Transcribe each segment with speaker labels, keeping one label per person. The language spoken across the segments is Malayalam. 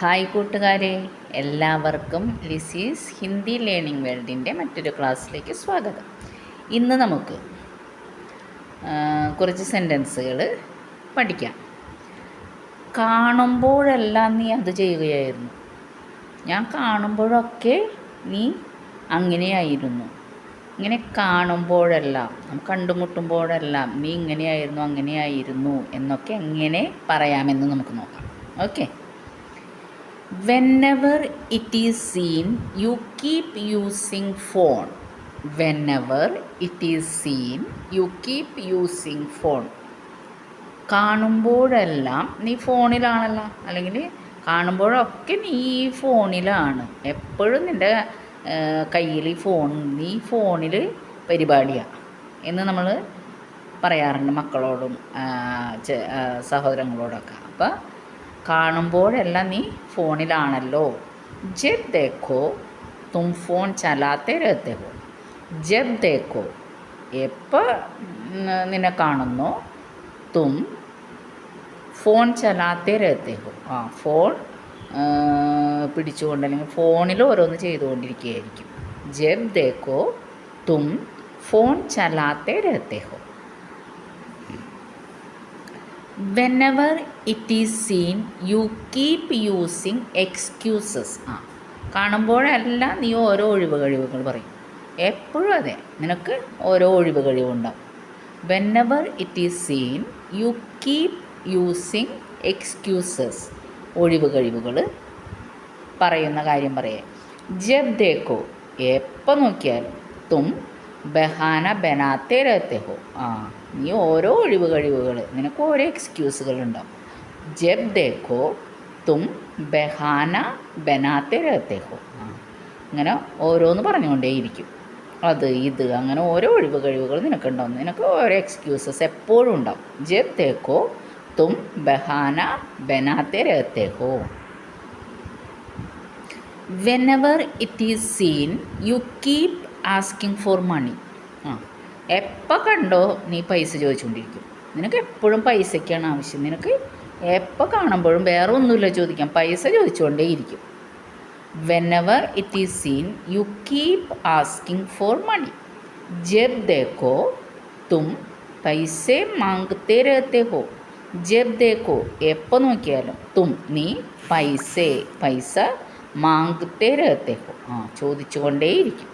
Speaker 1: ഹായ് കൂട്ടുകാരെ, എല്ലാവർക്കും ലിസീസ് ഹിന്ദി ലേണിംഗ് വേൾഡിൻ്റെ മറ്റൊരു ക്ലാസ്സിലേക്ക് സ്വാഗതം. ഇന്ന് നമുക്ക് കുറച്ച് സെൻറ്റൻസുകൾ പഠിക്കാം. കാണുമ്പോഴെല്ലാം നീ അത് ചെയ്യുകയായിരുന്നു. ഞാൻ കാണുമ്പോഴൊക്കെ നീ അങ്ങനെയായിരുന്നു. ഇങ്ങനെ കാണുമ്പോഴെല്ലാം, കണ്ടുമുട്ടുമ്പോഴെല്ലാം നീ ഇങ്ങനെയായിരുന്നു അങ്ങനെയായിരുന്നു എന്നൊക്കെ എങ്ങനെ പറയാമെന്ന് നമുക്ക് നോക്കാം. Okay. Whenever it is seen, you keep using phone. Whenever it is seen, you keep using phone. കാണുമ്പോഴെല്ലാം നീ ഫോണിലാണല്ലോ, അല്ലെങ്കിൽ കാണുമ്പോഴൊക്കെ നീ ഫോണിലാണ്. എപ്പോഴും നിൻ്റെ കയ്യിൽ നീ ഫോണിൽ പരിപാടിയാണ് എന്ന് നമ്മൾ പറയാറുണ്ട് മക്കളോടും സഹോദരങ്ങളോടൊക്കെ. അപ്പോൾ കാണുമ്പോഴെല്ലാം നീ ഫോണിലാണല്ലോ. ജബ് ദേഖോ തും ഫോൺ ചലാത്തെ രഹത്തെ ഹോ. ജബ് ദേഖോ എപ്പോൾ നിന്നെ കാണുന്നോ, തും ഫോൺ ചലാത്തെ രഹത്തെ ഹോ. ഫോൺ പിടിച്ചുകൊണ്ട് അല്ലെങ്കിൽ ഫോണിൽ ഓരോന്ന് ചെയ്തുകൊണ്ടിരിക്കുകയായിരിക്കും. ജബ് ദേഖോ തും ഫോൺ ചലാത്തെ രഹത്തെ ഹോ. Whenever it is seen, you keep using excuses. കാണുമ്പോഴെല്ലാം നീ ഓരോ ഒഴിവുകൾ പറയും. എപ്പോഴും അതെ, നിനക്ക് ഓരോ ഒഴിവുകളുണ്ടാവും. Whenever it is seen, you keep using excuses. ഒഴിവുകൾ പറയുന്ന കാര്യം പറയേ. ജബ് ദേഖോ എപ്പോൾ നോക്കിയാലും, തും ബഹാന ബനാത്തെ രഹത്തെ ഹോ. നീ ഓരോ ഒഴിവുകൾ, നിനക്ക് ഓരോ എക്സ്ക്യൂസുകളുണ്ടാവും. ജബ് ദേഖോ തും ബഹാന ബനാത്തെ രഹത്തെ ഹോ. ഇങ്ങനെ ഓരോന്ന് പറഞ്ഞുകൊണ്ടേയിരിക്കും. അത് ഇത് അങ്ങനെ ഓരോ ഒഴിവുകൾ നിനക്കുണ്ടാവും. നിനക്ക് ഓരോ എക്സ്ക്യൂസസ് എപ്പോഴും ഉണ്ടാവും. ജബ് ദേഖോ തും ബഹാന ബനാത്തെ രഹത്തെ ഹോ. Whenever it is seen, you keep asking for money. എപ്പോൾ കണ്ടോ നീ പൈസ ചോദിച്ചുകൊണ്ടിരിക്കും. നിനക്ക് എപ്പോഴും പൈസയ്ക്കാണ് ആവശ്യം. നിനക്ക് എപ്പോൾ കാണുമ്പോഴും വേറെ ഒന്നുമില്ല ചോദിക്കാം, പൈസ ചോദിച്ചുകൊണ്ടേയിരിക്കും. Whenever it is seen, you keep asking for money. ജബ് ദേഖോ തും പൈസേ മാംഗത്തെ രഹത്തെ ഹോ. ജബ് ദേഖോ എപ്പോൾ നോക്കിയാലും, തും നീ പൈസ മാംഗത്തെ രഹത്തെ ഹോ. ചോദിച്ചുകൊണ്ടേയിരിക്കും.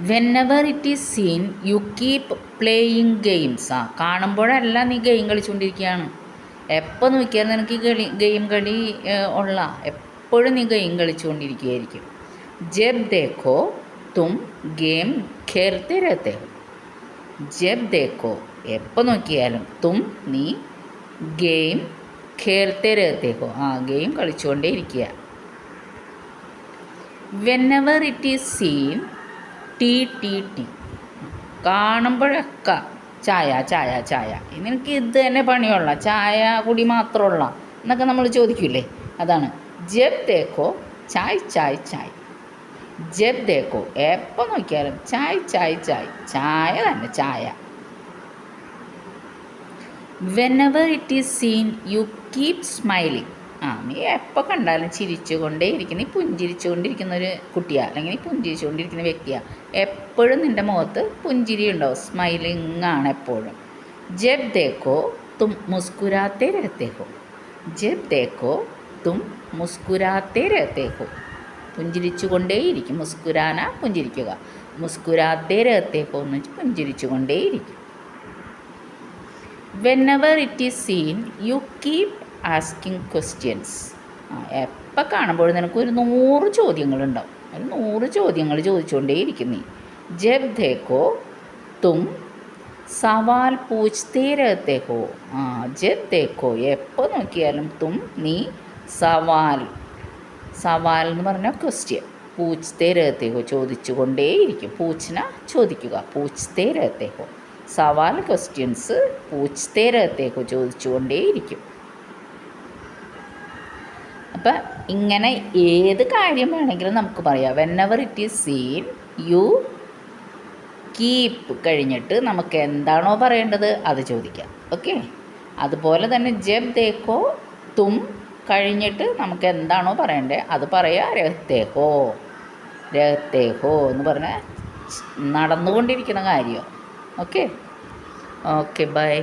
Speaker 1: Whenever it is seen, you keep playing games. കാണുമ്പോഴല്ല നീ ഗെയിം കളിച്ചുകൊണ്ടിരിക്കുകയാണ്. എപ്പോൾ നോക്കിയാൽ നിനക്ക് ഗെയിം കളി എപ്പോഴും നീ ഗെയിം കളിച്ചുകൊണ്ടിരിക്കുകയായിരിക്കും. ജബ് ദേഖോ തും ഗെയിം ഖേൽത്തെ രഹത്തെ ഹോ. ജബ് ദേഖോ എപ്പോൾ നോക്കിയാലും, തും നീ ഗെയിം ഖേൽത്തെ രഹത്തെ ഹോ. ഗെയിം കളിച്ചുകൊണ്ടേ ഇരിക്കുക. Whenever it is seen, tea കാണുമ്പോഴൊക്കെ ചായ. നിനക്ക് ഇത് തന്നെ പണിയുള്ള, ചായ കുടി മാത്രമുള്ള എന്നൊക്കെ നമ്മൾ ചോദിക്കൂലേ, അതാണ് ജബ് ദേഖോ ചായ്. ജബ് ദേഖോ എപ്പോൾ നോക്കിയാലും ചായ് തന്നെ ചായ. Whenever it is seen, you keep smiling. നീ എപ്പോൾ കണ്ടാലും ചിരിച്ചുകൊണ്ടേയിരിക്കും. നീ പുഞ്ചിരിച്ചുകൊണ്ടിരിക്കുന്ന ഒരു കുട്ടിയാണ്, അല്ലെങ്കിൽ നീ പുഞ്ചിരിച്ചുകൊണ്ടിരിക്കുന്ന വ്യക്തിയാണ്. എപ്പോഴും നിൻ്റെ മുഖത്ത് പുഞ്ചിരി ഉണ്ടാവും, സ്മൈലിംഗ് ആണ് എപ്പോഴും. ജബ് ദേഖോ തും മുസ്കുരാത്തെ രഹത്തെ ഹോ. ജബ് ദേഖോ തും മുസ്കുരാത്തെ രഹത്തെ ഹോ. പുഞ്ചിരിച്ചുകൊണ്ടേയിരിക്കും. മുസ്കുരാന പുഞ്ചിരിക്കുക, മുസ്കുരാത്തെ രഹത്തെ ഹോ എന്ന് വെച്ചാൽ പുഞ്ചിരിച്ചുകൊണ്ടേയിരിക്കും. Whenever it is seen, you keep asking questions. എപ്പോൾ കാണുമ്പോഴും നിനക്ക് ഒരു 100 ചോദ്യങ്ങളുണ്ടാവും. ഒരു 100 ചോദ്യങ്ങൾ ചോദിച്ചുകൊണ്ടേയിരിക്കും നീ. ജബ് ദേഖോ തും സവാൽ പൂച്ച്തേ രഹത്തെ ഹോ. ജബ് ദേഖോ എപ്പോൾ നോക്കിയാലും, തും നീ സവാൽ എന്ന് പറഞ്ഞാൽ ക്വസ്റ്റ്യൻ, പൂച്ച്തേ രഹത്തെ ഹോ ചോദിച്ചുകൊണ്ടേയിരിക്കും. പൂച്ച്ന ചോദിക്കുക, പൂച്ച്തേ രഹത്തെ ഹോ. സവാൽ ക്വസ്റ്റ്യൻസ്, പൂച്ച്തേ രഹത്തെ ഹോ ചോദിച്ചുകൊണ്ടേയിരിക്കും. അപ്പം ഇങ്ങനെ ഏത് കാര്യം വേണമെങ്കിലും നമുക്ക് പറയാം. Whenever it is seen, you keep കഴിഞ്ഞിട്ട് നമുക്ക് എന്താണോ പറയേണ്ടത് അത് ചോദിക്കാം. ഓക്കെ. അതുപോലെ തന്നെ ജബ് ദേഖോ തും കഴിഞ്ഞിട്ട് നമുക്ക് എന്താണോ പറയണ്ടേ അത് പറയുക. രഹത്തെ ഹോ എന്ന് പറഞ്ഞാൽ നടന്നുകൊണ്ടിരിക്കുന്ന കാര്യം. Okay okay bye.